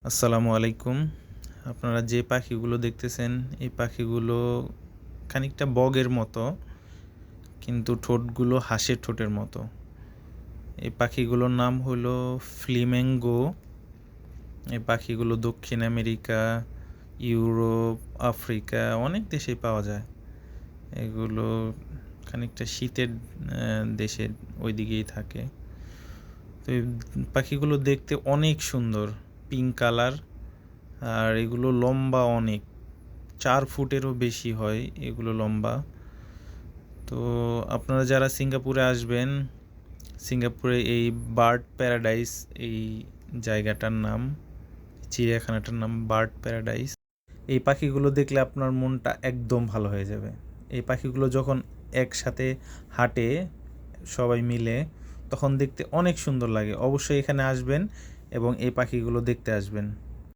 আসসালামু আলাইকুম। আপনারা যে পাখিগুলো দেখতেছেন, এই পাখিগুলো খানিকটা বগের মতো, কিন্তু ঠোঁটগুলো হাঁসের ঠোঁটের মতো। এই পাখিগুলোর নাম হলো ফ্লেমিঙ্গো। এই পাখিগুলো দক্ষিণ আমেরিকা, ইউরোপ, আফ্রিকা অনেক দেশেই পাওয়া যায়। এগুলো খানিকটা শীতের দেশের ওই দিকেই থাকে। তো এই পাখিগুলো দেখতে অনেক সুন্দর, পিঙ্ক কালার। আর এগুলো লম্বা অনেক, 4 ফুটেরও বেশি হয় এগুলো লম্বা। তো আপনারা যারা সিঙ্গাপুরে আসবেন, সিঙ্গাপুরে এই বার্ড প্যারাডাইস, এই জায়গাটার নাম, চিড়িয়াখানাটার নাম বার্ড প্যারাডাইস। এই পাখিগুলো দেখলে আপনার মনটা একদম ভালো হয়ে যাবে। এই পাখিগুলো যখন একসাথে হাঁটে সবাই মিলে, তখন দেখতে অনেক সুন্দর লাগে। অবশ্যই এখানে আসবেন এবং এই পাখিগুলো দেখতে আসবেন।